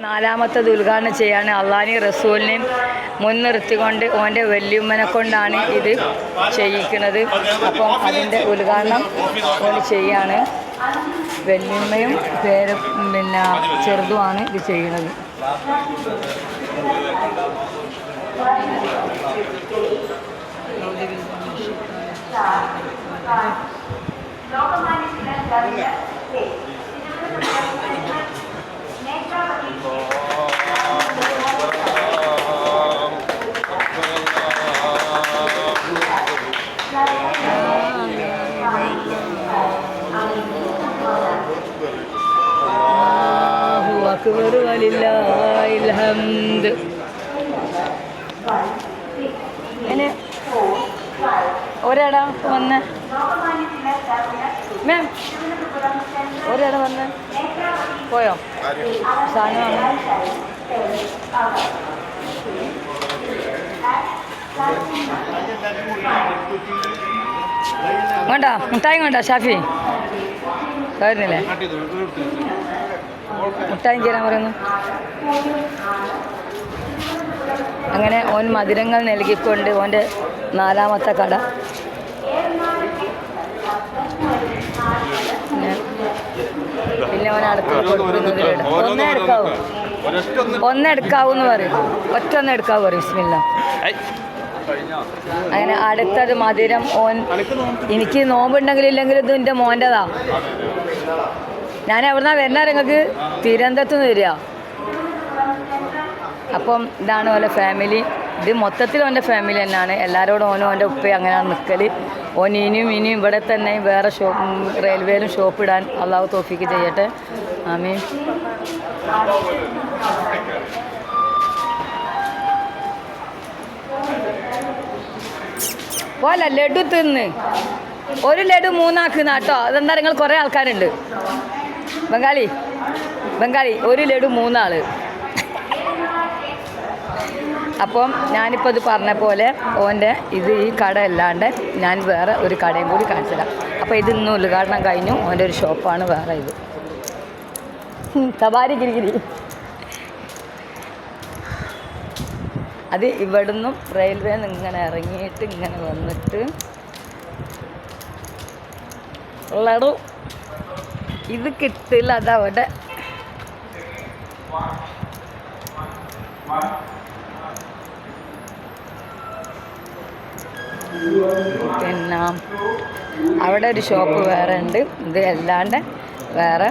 നാലാമത്തത് ഉദ്ഘാടനം ചെയ്യാൻ അള്ളാഹിനെയും റസൂലിനെയും മുൻനിർത്തിക്കൊണ്ട് ഓൻ്റെ വല്യമ്മനെ കൊണ്ടാണ് ഇത് ചെയ്യിക്കുന്നത്. അപ്പം അതിൻ്റെ ഉദ്ഘാടനം ഓൻ ചെയ്യാണ്. വല്യമ്മയും പേരും പിന്നെ ചെറുതുമാണ് ഇത് ചെയ്യുന്നത്. അക്ബർ വലില്ലാഹിൽ ഹംദ്. ഇനി ഒരാടാ വന്ന് മാം ഒരാടാ വന്ന് പോയോ സാധനം കൊണ്ടാ മുട്ടായി കൊണ്ടാ ഷാഫി വരുന്നില്ലേ? മുട്ടായി ചേരാൻ പറയുന്നു. അങ്ങനെ ഓൻ മധുരങ്ങൾ നൽകിക്കൊണ്ട് ഓൻ്റെ നാലാമത്തെ കട. പിന്നെ ഓൻ അടുത്ത് കൊടുക്കുന്നതിലൂടെ ഒന്നെടുക്കാവൂന്ന് പറയും. ഒറ്റൊന്നെടുക്കാവൂ പറയും. ബിസ്മില്ലാ. അങ്ങനെ അടുത്തത് മധുരം ഓൻ. എനിക്ക് നോമ്പുണ്ടെങ്കിലും ഇല്ലെങ്കിലും ഇത് എൻ്റെ മോൻ്റെതാ. ഞാൻ എവിടുന്നാ വരുന്ന നിങ്ങൾക്ക് തിരുവനന്തപുരത്ത് നിന്ന് വരിക. അപ്പം ഇതാണ് ഓൻ്റെ ഫാമിലി. ഇത് മൊത്തത്തിൽ ഓൻ്റെ ഫാമിലി തന്നെയാണ്. എല്ലാവരോടും ഓനും ഓൻ്റെ ഉപ്പയും അങ്ങനെയാണ് നിൽക്കൽ. ഓൻ ഇനിയും ഇവിടെ തന്നെ വേറെ റെയിൽവേയിലും ഷോപ്പ് ഇടാൻ അള്ളാഹു തൗഫീക്ക് ചെയ്യട്ടെ. ആമീൻ. പോലെ ലഡു തിന്ന് ഒരു ലഡു 3 ആക്കുന്ന കേട്ടോ. അതെന്താ നിങ്ങൾ കുറേ ആൾക്കാരുണ്ട്. ബംഗാളി ഒരു ലഡു 3 ആൾ. അപ്പം ഞാനിപ്പോൾ ഇത് പറഞ്ഞ പോലെ ഓൻ്റെ ഇത് ഈ കട അല്ലാണ്ട് ഞാൻ വേറെ ഒരു കടയും കൂടി കാണിച്ചു തരാം. അപ്പോൾ ഇത് ഇന്ന് ഉദ്ഘാടനം കഴിഞ്ഞു. ഓൻ്റെ ഒരു ഷോപ്പാണ് വേറെ. ഇത് സവാരി ഗിരിഗിരി. അത് ഇവിടുന്നും റെയിൽവേന്ന് ഇങ്ങനെ ഇറങ്ങിയിട്ട് ഇങ്ങനെ വന്നിട്ട് ലഡു ഇത് കിട്ടില്ല. അതവിടെ പിന്നെ അവിടെ ഒരു ഷോപ്പ് വേറെ ഉണ്ട്. ഇത് അല്ലാണ്ട് വേറെ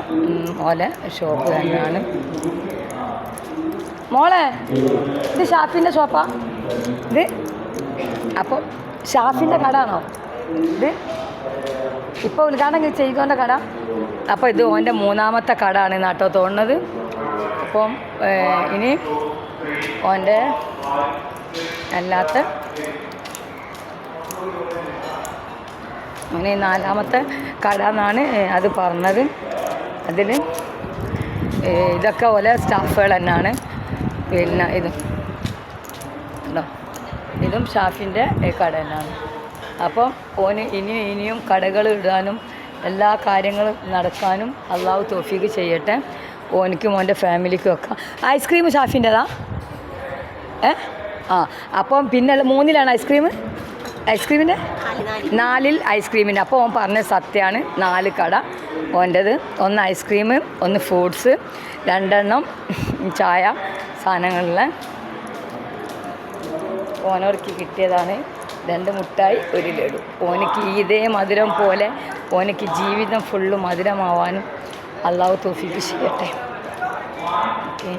പോലെ ഷോപ്പ് തന്നെയാണ്. മോളെ ഇത് ഷാഫിൻ്റെ ഷോപ്പാ ഇത്? അപ്പോൾ ഷാഫിൻ്റെ കട ആണോ ഇത്? ഇപ്പോൾ ഉദ്ഘാടനം ചെയ്തോൻ്റെ കട. അപ്പോൾ ഇത് ഓൻ്റെ 3ാമത്തെ കട ആണ് നാട്ടോ തോന്നുന്നത്. അപ്പം ഇനി ഓൻ്റെ അല്ലാത്ത അങ്ങനെ 4ാമത്തെ കട എന്നാണ് അത് പറഞ്ഞത്. അതിൽ ഇതൊക്കെ പോലെ സ്റ്റാഫുകൾ തന്നെയാണ്. പിന്നെ ഇതും ഷാഫിൻ്റെ കട തന്നെയാണ്. അപ്പം ഓന് ഇനിയും കടകൾ ഇടാനും എല്ലാ കാര്യങ്ങളും നടക്കാനും അള്ളാഹു തൗഫീക്ക് ചെയ്യട്ടെ. ഓനിക്കും ഓൻ്റെ ഫാമിലിക്കും ഒക്കെ. ഐസ്ക്രീം ഷാഫിൻ്റെതാ? അപ്പം പിന്നെ 3ലാണ് ഐസ്ക്രീമിൻ്റെ 4 ഐസ്ക്രീമിൻ്റെ. അപ്പോൾ ഓൻ പറഞ്ഞ സത്യമാണ്. 4 കട ഓൻ്റെത്. 1 ഐസ്ക്രീം, 1 ഫ്രൂട്ട്സ്, 2 ചായ സാധനങ്ങളിൽ ഓനോർക്ക് കിട്ടിയതാണ്. 2 മുട്ടായി, 1 ലഡു. ഓനിക്ക് ഇതേ മധുരം പോലെ ഓനിക്ക് ജീവിതം ഫുള്ള് മധുരമാവാനും അള്ളാഹു തൗഫീക്ക് ചെയ്യട്ടെ. ഓക്കെ.